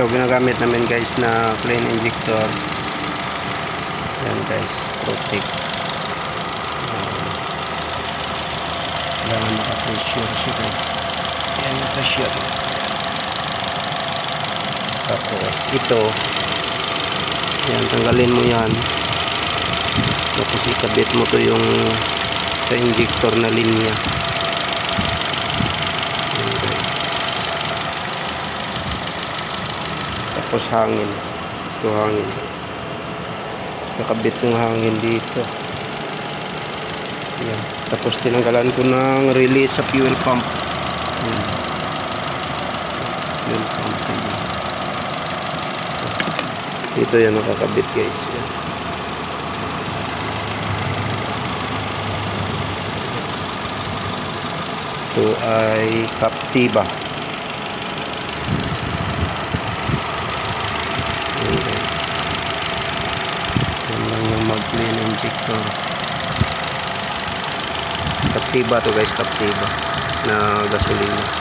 ito ginagamit namin guys na clean injector. Yan guys, protect. Kailangan naka-pressure siya guys. Yan yung pressure. Tapos ito, yan, tanggalin mo yan. Tapos ikabit mo to yung sa injector na linya. Yan guys. Tapos hangin. Ito hangin guys. Nakabit yung hangin dito. Yan. Tapos tinanggalan ko ng release sa fuel pump. Yan. Fuel pump. Dito yan nakakabit guys. Yan. Ito ay Captiva. Yan guys. Yan lang yung mag-clean injector. Captiva to guys, Captiva na gasolina.